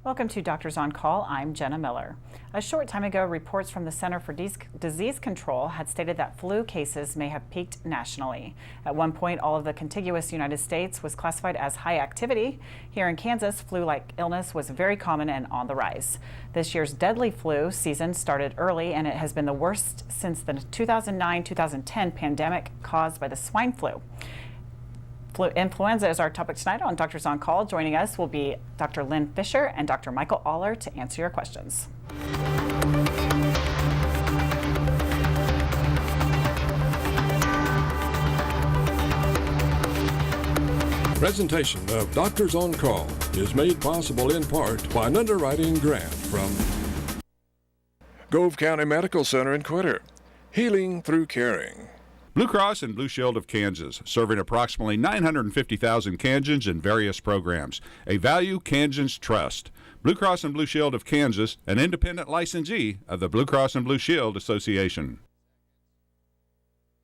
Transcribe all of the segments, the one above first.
Welcome to Doctors on Call. I'm Jenna Miller. A short time ago, reports from the Center for Disease Control had stated that flu cases may have peaked nationally. At one point, all of the contiguous United States was classified as high activity. Here in Kansas, flu-like illness was very common and on the rise. This year's deadly flu season started early, and it has been the worst since the 2009-2010 pandemic caused by the swine flu. Influenza is our topic tonight on Doctors on Call. Joining us will be Dr. Lynn Fisher and Dr. Michael Aller to answer your questions. Presentation of Doctors on Call is made possible in part by an underwriting grant from Gove County Medical Center in Quitter. Healing through caring. Blue Cross and Blue Shield of Kansas, serving approximately 950,000 Kansans in various programs. A value Kansans trust. Blue Cross and Blue Shield of Kansas, an independent licensee of the Blue Cross and Blue Shield Association.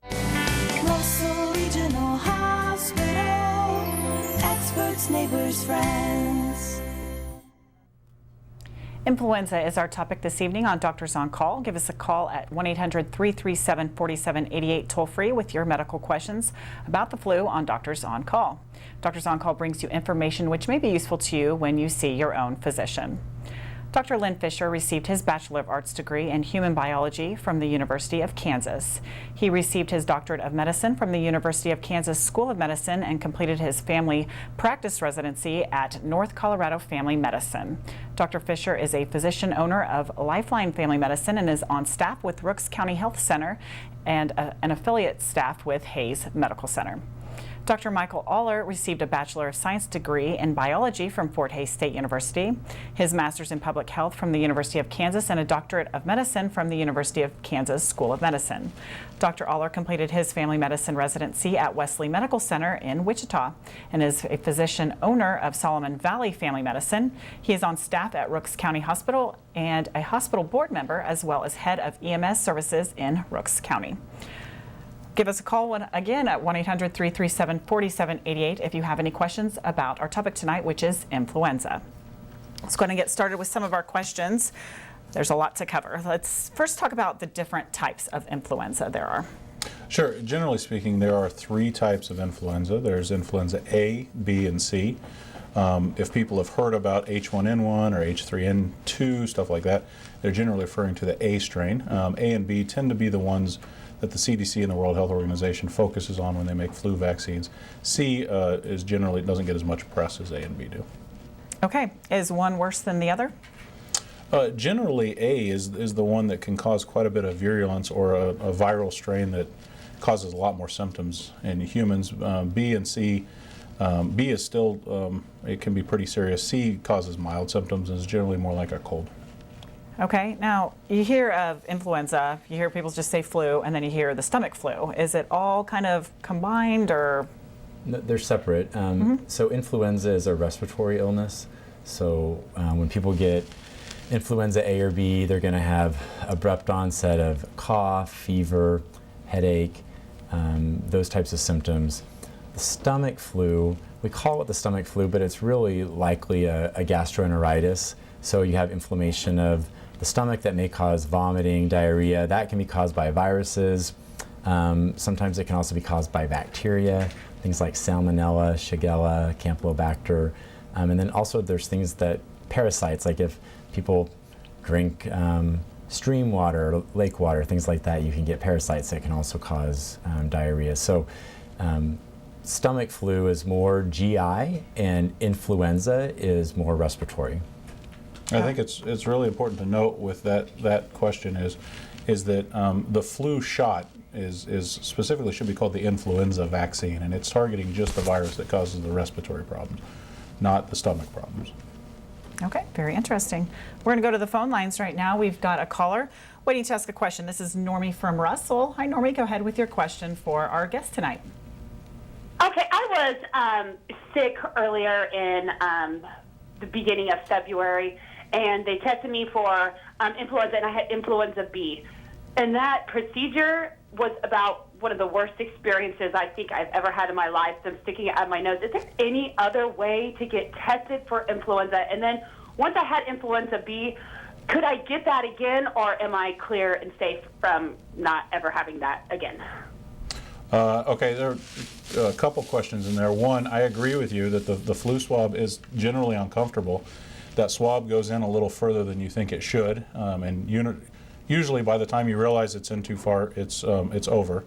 Russell Regional Hospital, experts, neighbors, friends. Influenza is our topic this evening on Doctors on Call. Give us a call at 1-800-337-4788 toll-free with your medical questions about the flu on Doctors on Call. Doctors on Call brings you information which may be useful to you when you see your own physician. Dr. Lynn Fisher received his Bachelor of Arts degree in Human Biology from the University of Kansas. He received his Doctorate of Medicine from the University of Kansas School of Medicine and completed his family practice residency at North Colorado Family Medicine. Dr. Fisher is a physician owner of Lifeline Family Medicine and is on staff with Rooks County Health Center and an affiliate staff with Hayes Medical Center. Dr. Michael Aller received a Bachelor of Science degree in biology from Fort Hays State University, his Master's in Public Health from the University of Kansas, and a Doctorate of Medicine from the University of Kansas School of Medicine. Dr. Aller completed his family medicine residency at Wesley Medical Center in Wichita and is a physician owner of Solomon Valley Family Medicine. He is on staff at Rooks County Hospital and a hospital board member, as well as head of EMS services in Rooks County. Give us a call again at 1-800-337-4788 if you have any questions about our topic tonight, which is influenza. Let's go ahead and get started with some of our questions. There's a lot to cover. Let's first talk about the different types of influenza there are. Sure. Generally speaking, there are three types of influenza. There's influenza A, B, and C. If people have heard about H1N1 or H3N2, stuff like that, they're generally referring to the A strain. A and B tend to be the ones that the CDC and the World Health Organization focuses on when they make flu vaccines. C is generally doesn't get as much press as A and B do. Okay. Is one worse than the other? Generally, A is the one that can cause quite a bit of virulence or a viral strain that causes a lot more symptoms in humans. B and C, B is still, it can be pretty serious. C causes mild symptoms and is generally more like a cold. Okay, now you hear of influenza, you hear people just say flu, and then you hear the stomach flu. Is it all kind of combined or? No, they're separate. So influenza is a respiratory illness. So when people get influenza A or B, they're going to have abrupt onset of cough, fever, headache, those types of symptoms. The stomach flu, we call it the stomach flu, but it's really likely a gastroenteritis. So you have inflammation of the stomach that may cause vomiting, diarrhea. That can be caused by viruses. Sometimes it can also be caused by bacteria, things like Salmonella, Shigella, Campylobacter. And then also there's things that parasites, like if people drink stream water, lake water, things like that, you can get parasites that can also cause diarrhea. So stomach flu is more GI and influenza is more respiratory. I think it's really important to note with that question is that the flu shot is specifically should be called the influenza vaccine, and it's targeting just the virus that causes the respiratory problems, not the stomach problems. Okay, very interesting. We're going to go to the phone lines right now. We've got a caller waiting to ask a question. This is Normie from Russell. Hi, Normie. Go ahead with your question for our guest tonight. Okay, I was sick earlier in the beginning of February, and they tested me for influenza, and I had influenza B. And that procedure was about one of the worst experiences I think I've ever had in my life, them sticking it out of my nose. Is there any other way to get tested for influenza? And then once I had influenza B, could I get that again, or am I clear and safe from not ever having that again? Okay, there are a couple questions in there. One, I agree with you that the flu swab is generally uncomfortable. That swab goes in a little further than you think it should, and usually by the time you realize it's in too far, it's over.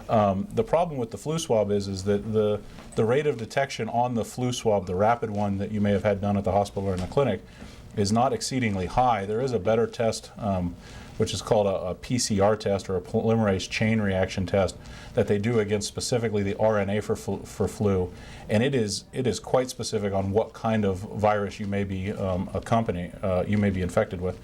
The problem with the flu swab is that the rate of detection on the flu swab, the rapid one that you may have had done at the hospital or in the clinic, is not exceedingly high. There is a better test, which is called a PCR test, or a polymerase chain reaction test, that they do against specifically the RNA for flu, and it is quite specific on what kind of virus you may be you may be infected with.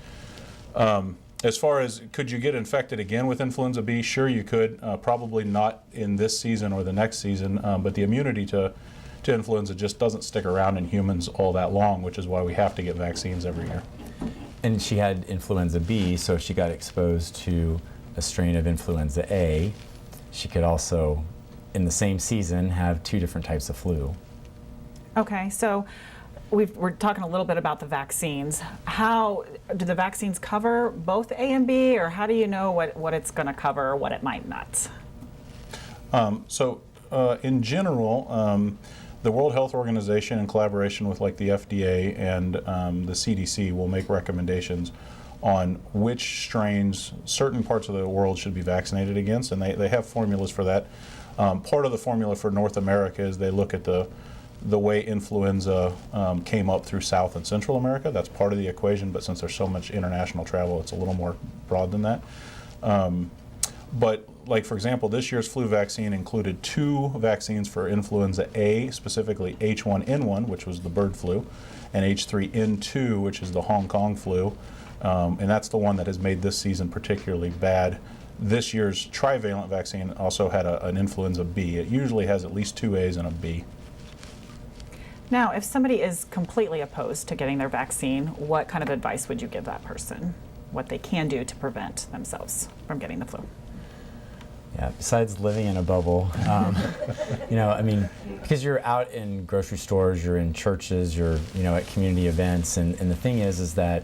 As far as could you get infected again with influenza B, sure you could. Probably not in this season or the next season, but the immunity to influenza just doesn't stick around in humans all that long, which is why we have to get vaccines every year. And she had influenza B, so if she got exposed to a strain of influenza A, she could also, in the same season, have two different types of flu. Okay, so we're talking a little bit about the vaccines. How do the vaccines cover both A and B, or how do you know what it's going to cover or what it might not? In general, the World Health Organization, in collaboration with like the FDA and the CDC, will make recommendations on which strains certain parts of the world should be vaccinated against, and they have formulas for that. Part of the formula for North America is they look at the way influenza came up through South and Central America. That's part of the equation, but since there's so much international travel, it's a little more broad than that. But like, for example, this year's flu vaccine included 2 vaccines for influenza A, specifically H1N1, which was the bird flu, and H3N2, which is the Hong Kong flu. And that's the one that has made this season particularly bad. This year's trivalent vaccine also had an influenza B. It usually has at least 2 A's and a B. Now, if somebody is completely opposed to getting their vaccine, what kind of advice would you give that person? What they can do to prevent themselves from getting the flu? Yeah, besides living in a bubble, I mean, because you're out in grocery stores, you're in churches, you're, at community events, and the thing is that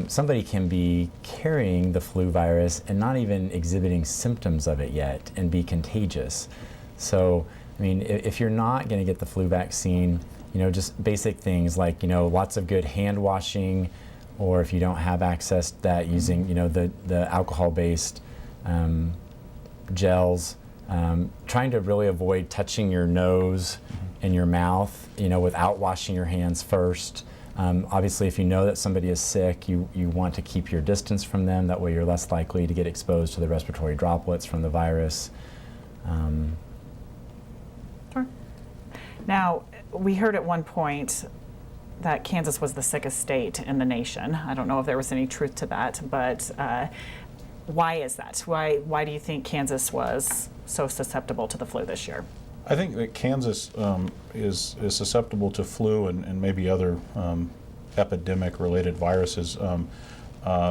somebody can be carrying the flu virus and not even exhibiting symptoms of it yet and be contagious. So, I mean, if you're not going to get the flu vaccine, just basic things like, lots of good hand washing, or if you don't have access to that, using, the alcohol-based gels, trying to really avoid touching your nose and your mouth, without washing your hands first. Obviously, if you know that somebody is sick, you want to keep your distance from them. That way you're less likely to get exposed to the respiratory droplets from the virus. Sure. Now, we heard at one point that Kansas was the sickest state in the nation. I don't know if there was any truth to that, but why is that? Why do you think Kansas was so susceptible to the flu this year? I think that Kansas is susceptible to flu and maybe other epidemic-related viruses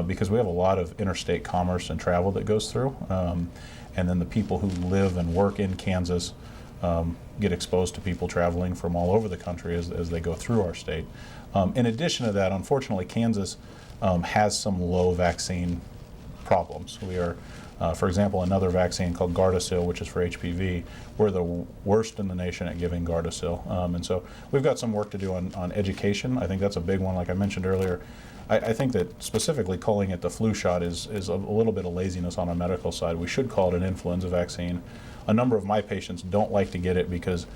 because we have a lot of interstate commerce and travel that goes through, and then the people who live and work in Kansas get exposed to people traveling from all over the country as they go through our state. In addition to that, unfortunately, Kansas has some low vaccine problems. We are, for example, another vaccine called Gardasil, which is for HPV. We're the worst in the nation at giving Gardasil. And so we've got some work to do on education. I think that's a big one, like I mentioned earlier. I think that specifically calling it the flu shot is a little bit of laziness on a medical side. We should call it an influenza vaccine. A number of my patients don't like to get it because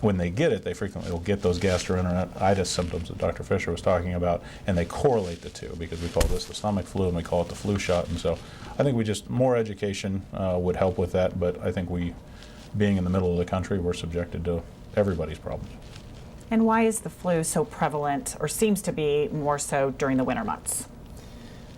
when they get it, they frequently will get those gastroenteritis symptoms that Dr. Fisher was talking about, and they correlate the two because we call this the stomach flu and we call it the flu shot. And so I think more education would help with that, but I think being in the middle of the country, we're subjected to everybody's problems. And why is the flu so prevalent, or seems to be more so during the winter months?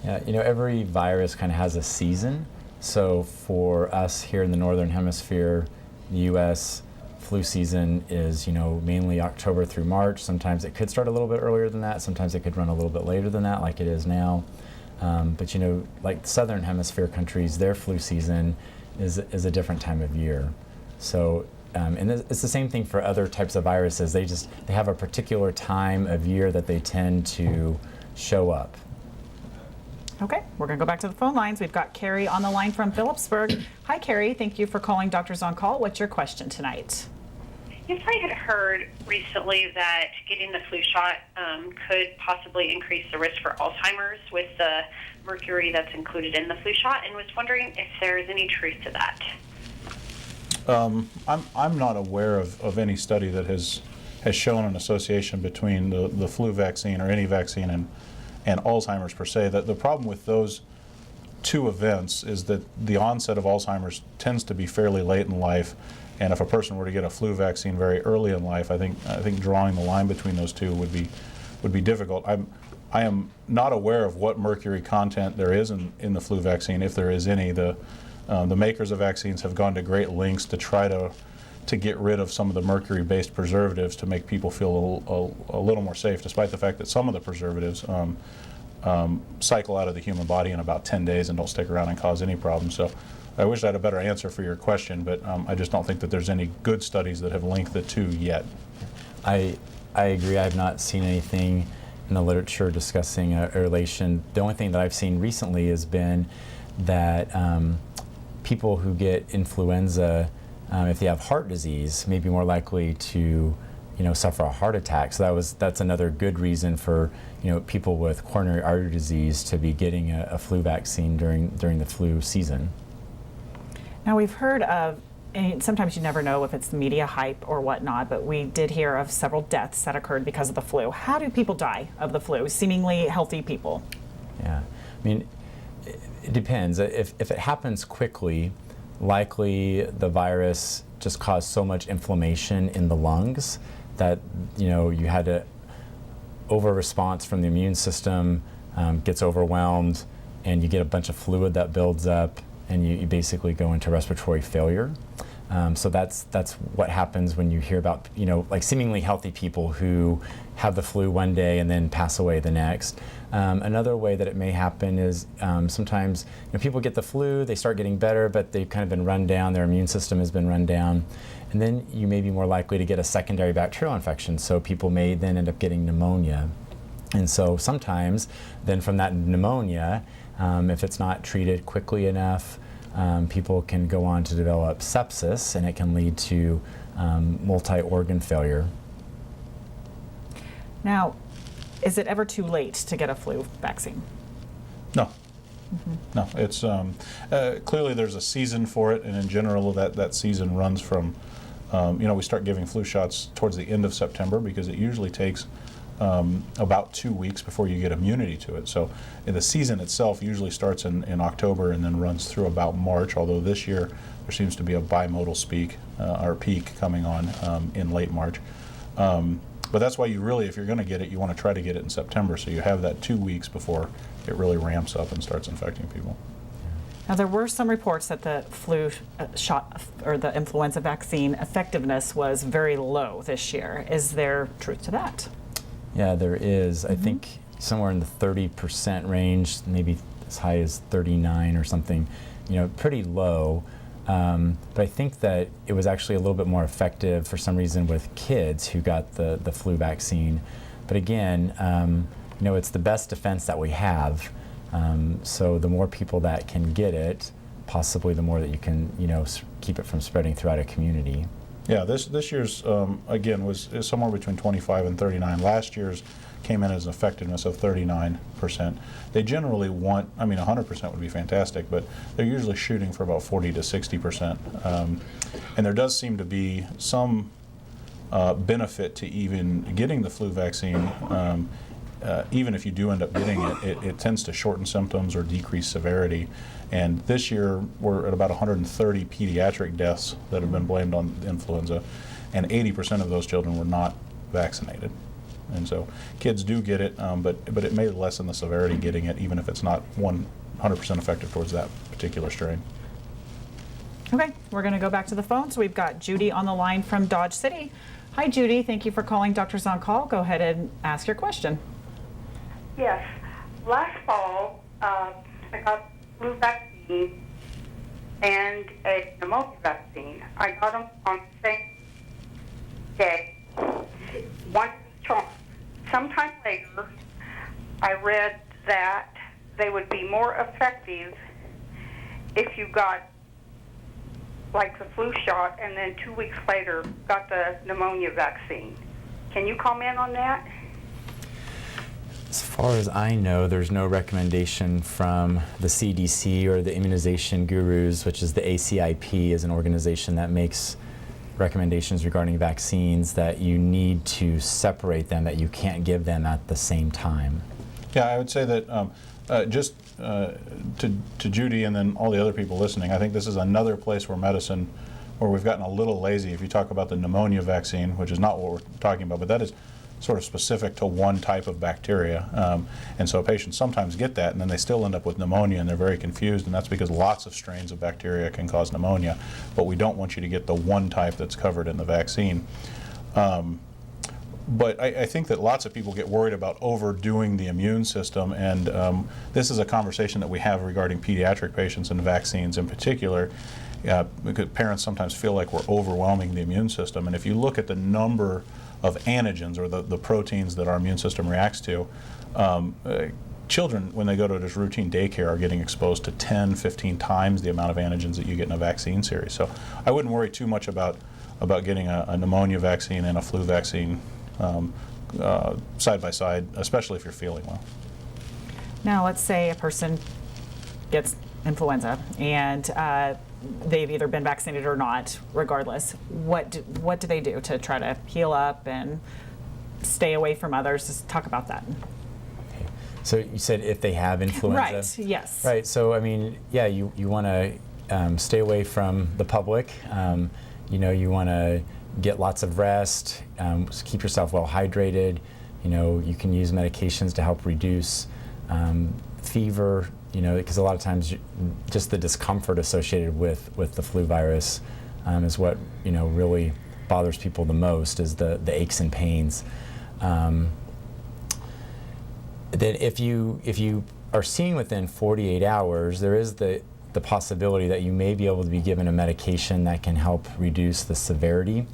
Yeah, every virus kind of has a season. So for us here in the Northern Hemisphere, the U.S., flu season is, mainly October through March. Sometimes it could start a little bit earlier than that. Sometimes it could run a little bit later than that, like it is now. But like the Southern Hemisphere countries, their flu season is a different time of year. So and it's the same thing for other types of viruses. They have a particular time of year that they tend to show up. Okay, we're going to go back to the phone lines. We've got Carrie on the line from Phillipsburg. Hi, Carrie. Thank you for calling Doctors on Call. What's your question tonight? Yes, I had heard recently that getting the flu shot could possibly increase the risk for Alzheimer's with the mercury that's included in the flu shot, and was wondering if there is any truth to that. I'm not aware of any study that has shown an association between the flu vaccine or any vaccine and Alzheimer's per se. That the problem with those two events is that the onset of Alzheimer's tends to be fairly late in life, and if a person were to get a flu vaccine very early in life, I think drawing the line between those two would be difficult. I am not aware of what mercury content there is in the flu vaccine, if there is any. The makers of vaccines have gone to great lengths to try to get rid of some of the mercury-based preservatives to make people feel a little more safe, despite the fact that some of the preservatives cycle out of the human body in about 10 days and don't stick around and cause any problems. So I wish I had a better answer for your question, but I just don't think that there's any good studies that have linked the two yet. I agree. I have not seen anything in the literature discussing a relation. The only thing that I've seen recently has been that people who get influenza, if they have heart disease, may be more likely to, suffer a heart attack. So that's another good reason for, people with coronary artery disease to be getting a flu vaccine during the flu season. Now, we've heard of, and sometimes you never know if it's media hype or whatnot, but we did hear of several deaths that occurred because of the flu. How do people die of the flu, seemingly healthy people? Yeah, I mean, it depends. If it happens quickly, likely the virus just caused so much inflammation in the lungs that you had a over response from the immune system, gets overwhelmed, and you get a bunch of fluid that builds up, and you basically go into respiratory failure. So that's what happens when you hear about like seemingly healthy people who have the flu one day and then pass away the next. Another way that it may happen is sometimes people get the flu, they start getting better, but they've kind of been run down, their immune system has been run down, and then you may be more likely to get a secondary bacterial infection. So people may then end up getting pneumonia. And so sometimes then from that pneumonia, if it's not treated quickly enough, people can go on to develop sepsis, and it can lead to multi-organ failure. Now, Is it ever too late to get a flu vaccine? No. No, it's clearly there's a season for it, and in general that season runs from, we start giving flu shots towards the end of September because it usually takes about 2 weeks before you get immunity to it. So the season itself usually starts in October and then runs through about March, although this year there seems to be a bimodal peak coming on in late March. But that's why you really, if you're going to get it, you want to try to get it in September, so you have that 2 weeks before it really ramps up and starts infecting people. Now, there were some reports that the flu shot or the influenza vaccine effectiveness was very low this year. Is there truth to that? Yeah, there is. I think somewhere in the 30% range, maybe as high as 39 or something, pretty low. But I think that it was actually a little bit more effective for some reason with kids who got the flu vaccine. But again, it's the best defense that we have. So the more people that can get it, possibly the more that you can, keep it from spreading throughout a community. Yeah, this year's, again, is somewhere between 25 and 39. Last year's came in as an effectiveness of 39%. They generally want, 100% would be fantastic, but they're usually shooting for about 40 to 60%. And there does seem to be some benefit to even getting the flu vaccine. Even if you do end up getting it, it tends to shorten symptoms or decrease severity. And this year, we're at about 130 pediatric deaths that have been blamed on influenza, and 80% of those children were not vaccinated. And so kids do get it, but it may lessen the severity getting it, even if it's not 100% effective towards that particular strain. Okay, we're going to go back to the phone. So we've got Judy on the line from Dodge City. Hi, Judy. Thank you for calling Doctors on Call. Go ahead and ask your question. Yes. Last fall, I got flu vaccine, and a pneumonia vaccine. I got them on the same day, one each arm. Sometime later, I read that they would be more effective if you got like the flu shot and then 2 weeks later got the pneumonia vaccine. Can you comment on that? As far as I know, there's no recommendation from the CDC or the immunization gurus, which is the ACIP, is an organization that makes recommendations regarding vaccines, that you need to separate them, that you can't give them at the same time. Yeah, I would say that to Judy and then all the other people listening, I think this is another place where medicine, where we've gotten a little lazy. If you talk about the pneumonia vaccine, which is not what we're talking about, but that is sort of specific to one type of bacteria. And so patients sometimes get that and then they still end up with pneumonia and they're very confused, and that's because lots of strains of bacteria can cause pneumonia, but we don't want you to get the one type that's covered in the vaccine. But I think that lots of people get worried about overdoing the immune system, and this is a conversation that we have regarding pediatric patients and vaccines in particular, because parents sometimes feel like we're overwhelming the immune system. And if you look at the number of antigens, or the proteins that our immune system reacts to, children, when they go to just routine daycare, are getting exposed to 10, 15 times the amount of antigens that you get in a vaccine series. So I wouldn't worry too much about getting a pneumonia vaccine and a flu vaccine side by side, especially if you're feeling well. Now, let's say a person gets influenza and they've either been vaccinated or not. Regardless, what do they do to try to heal up and stay away from others? Just talk about that. So you said if they have influenza? Right, yes. Right, so I mean, yeah, you want to stay away from the public. You want to get lots of rest, keep yourself well hydrated. You can use medications to help reduce fever, because a lot of times just the discomfort associated with the flu virus is what really bothers people the most, is the aches and pains. Then if you are seen within 48 hours, there is the possibility that you may be able to be given a medication that can help reduce the severity.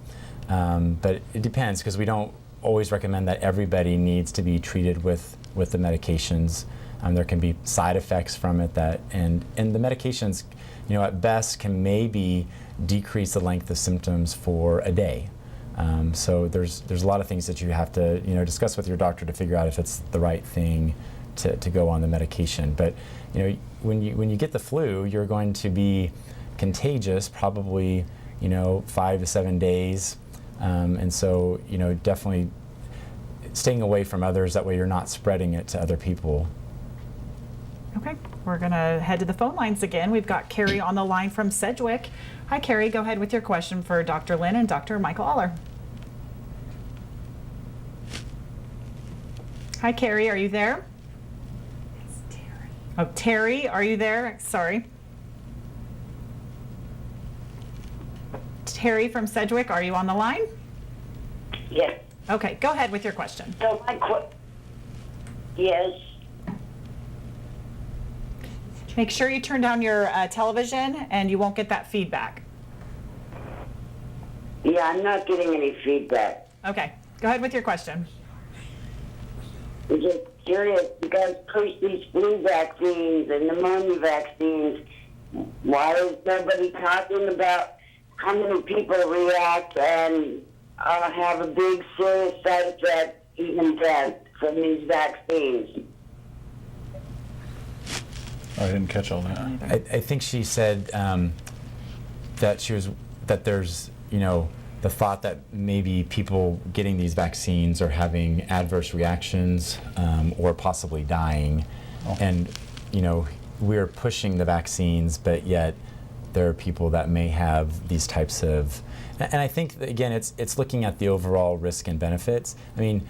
But it depends, because we don't always recommend that everybody needs to be treated with the medications. There can be side effects from it and the medications, at best can maybe decrease the length of symptoms for a day. So there's a lot of things that you have to discuss with your doctor to figure out if it's the right thing to go on the medication. But when you get the flu, you're going to be contagious probably 5 to 7 days, and so definitely staying away from others, that way you're not spreading it to other people. Okay, we're going to head to the phone lines again. We've got Carrie on the line from Sedgwick. Hi, Carrie. Go ahead with your question for Dr. Lynn and Dr. Michael Aller. Hi, Carrie. Are you there? It's Terry. Oh, Terry, are you there? Sorry. Terry from Sedgwick, are you on the line? Yes. Okay, go ahead with your question. So yes. Make sure you turn down your television and you won't get that feedback. Yeah, I'm not getting any feedback. Okay, go ahead with your question. I'm just curious, you guys push these flu vaccines and pneumonia vaccines. Why is nobody talking about how many people react and have a big serious side effect, even death, from these vaccines? I didn't catch all that. I think she said that there's the thought that maybe people getting these vaccines are having adverse reactions or possibly dying, and we're pushing the vaccines, but yet there are people that may have these types of, and I think that, again, it's looking at the overall risk and benefits. I mean,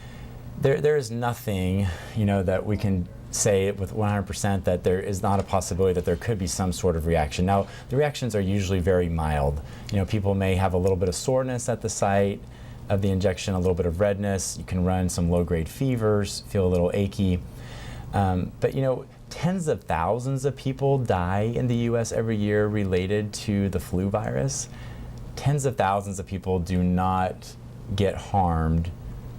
there is nothing that we can say with 100% that there is not a possibility that there could be some sort of reaction. Now, the reactions are usually very mild. People may have a little bit of soreness at the site of the injection, a little bit of redness. You can run some low-grade fevers, feel a little achy. But tens of thousands of people die in the U.S. every year related to the flu virus. Tens of thousands of people do not get harmed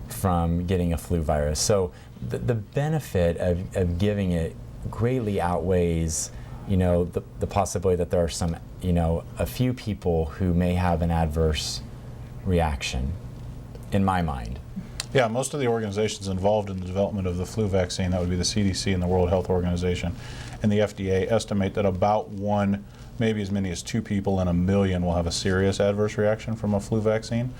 from getting a flu virus. So the benefit of giving it greatly outweighs, the possibility that there are some, a few people who may have an adverse reaction, in my mind. Yeah, most of the organizations involved in the development of the flu vaccine, that would be the CDC and the World Health Organization and the FDA, estimate that about one, maybe as many as 2 people in 1 million will have a serious adverse reaction from a flu vaccine.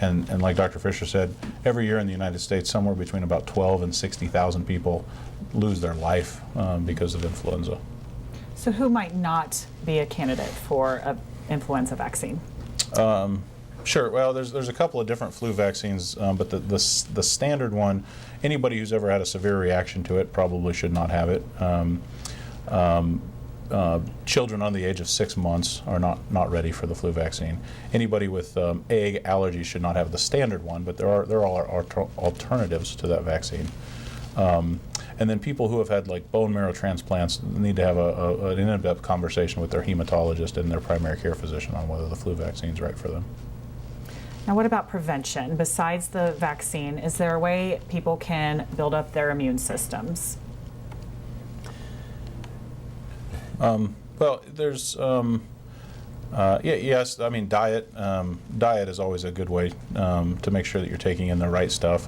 And like Dr. Fisher said, every year in the United States, somewhere between about 12 and 60,000 people lose their life because of influenza. So who might not be a candidate for an influenza vaccine? Sure. Well, there's a couple of different flu vaccines, but the standard one, anybody who's ever had a severe reaction to it probably should not have it. Children under the age of 6 months are not ready for the flu vaccine. Anybody with egg allergies should not have the standard one, but there are alternatives to that vaccine. And then people who have had like bone marrow transplants need to have an in-depth conversation with their hematologist and their primary care physician on whether the flu vaccine is right for them. Now, what about prevention? Besides the vaccine, is there a way people can build up their immune systems? Well, there's, yes, I mean, diet is always a good way to make sure that you're taking in the right stuff.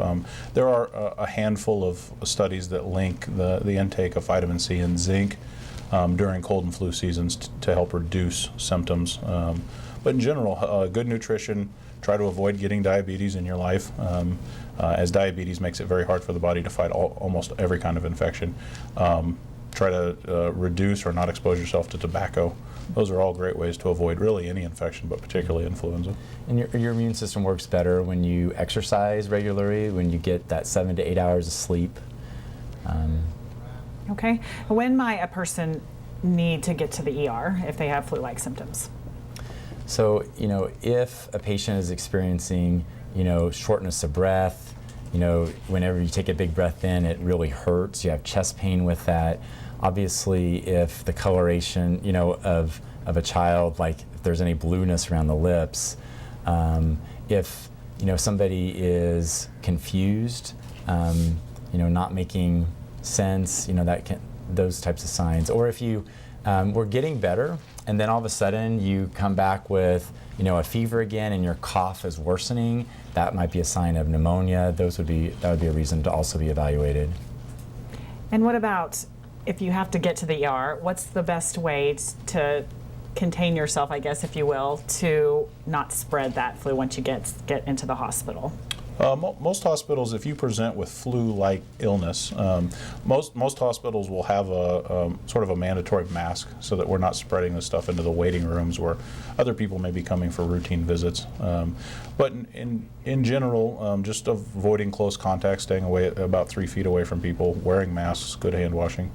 There are a handful of studies that link the intake of vitamin C and zinc during cold and flu seasons to help reduce symptoms. But in general, good nutrition, try to avoid getting diabetes in your life, as diabetes makes it very hard for the body to fight almost every kind of infection. Try to reduce or not expose yourself to tobacco. Those are all great ways to avoid really any infection, but particularly influenza. And your immune system works better when you exercise regularly, when you get that 7 to 8 hours of sleep. Okay. When might a person need to get to the ER if they have flu-like symptoms? So, if a patient is experiencing, shortness of breath, whenever you take a big breath in, it really hurts. You have chest pain with that. Obviously, if the coloration, of a child, like if there's any blueness around the lips, if, somebody is confused, not making sense, those types of signs. Or if you were getting better, and then all of a sudden you come back with, a fever again, and your cough is worsening, that might be a sign of pneumonia. That would be a reason to also be evaluated. And what about if you have to get to the ER? What's the best way to contain yourself, I guess, if you will, to not spread that flu once you get into the hospital? Most hospitals, if you present with flu-like illness, most hospitals will have a sort of a mandatory mask so that we're not spreading this stuff into the waiting rooms where other people may be coming for routine visits. But in general, just avoiding close contact, staying away about 3 feet away from people, wearing masks, good hand washing.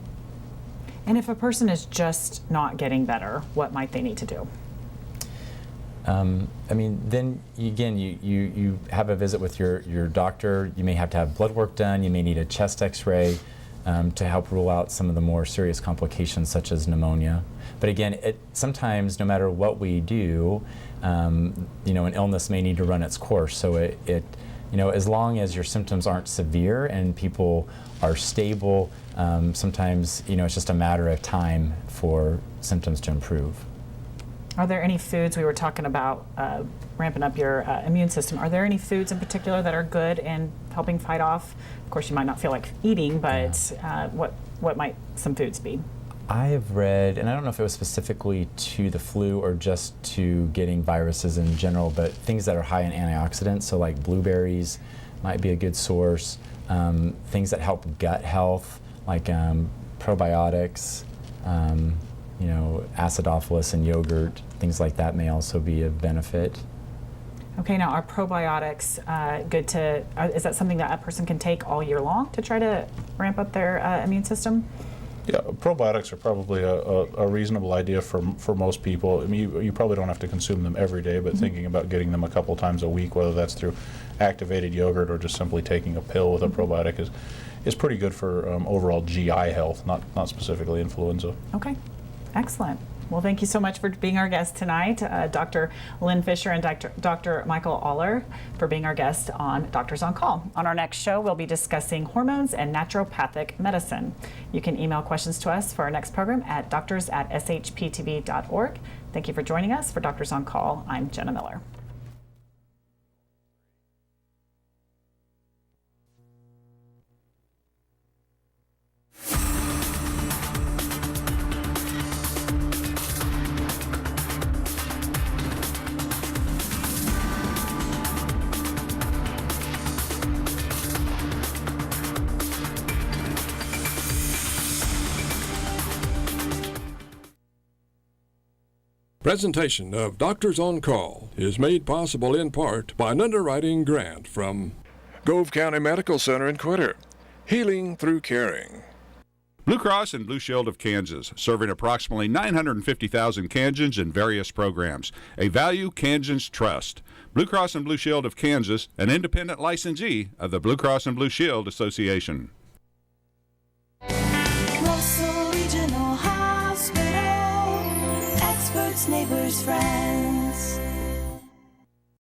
And if a person is just not getting better, what might they need to do? Then again, you have a visit with your doctor. You may have to have blood work done. You may need a chest x-ray to help rule out some of the more serious complications such as pneumonia. But again, sometimes no matter what we do, an illness may need to run its course. So as long as your symptoms aren't severe and people are stable, sometimes, it's just a matter of time for symptoms to improve. Are there any foods, we were talking about ramping up your immune system, are there any foods in particular that are good in helping fight off? Of course, you might not feel like eating, but what might some foods be? I have read, and I don't know if it was specifically to the flu or just to getting viruses in general, but things that are high in antioxidants, so like blueberries might be a good source. Things that help gut health, like probiotics, acidophilus in yogurt, things like that may also be of benefit. Okay, now are probiotics good to, is that something that a person can take all year long to try to ramp up their immune system? Yeah, probiotics are probably a reasonable idea for most people. I mean, you probably don't have to consume them every day, but thinking about getting them a couple times a week, whether that's through activated yogurt or just simply taking a pill with a probiotic is pretty good for overall GI health, not specifically influenza. Okay, excellent. Well, thank you so much for being our guest tonight, Dr. Lynn Fisher and Dr. Michael Aller, for being our guest on Doctors on Call. On our next show, we'll be discussing hormones and naturopathic medicine. You can email questions to us for our next program at doctors@shptv.org. Thank you for joining us. For Doctors on Call, I'm Jenna Miller. Presentation of Doctors on Call is made possible in part by an underwriting grant from Gove County Medical Center in Quitter. Healing through caring. Blue Cross and Blue Shield of Kansas, serving approximately 950,000 Kansans in various programs. A value Kansans trust. Blue Cross and Blue Shield of Kansas, an independent licensee of the Blue Cross and Blue Shield Association. Russell Regional Hospital. Experts, neighbors, friends.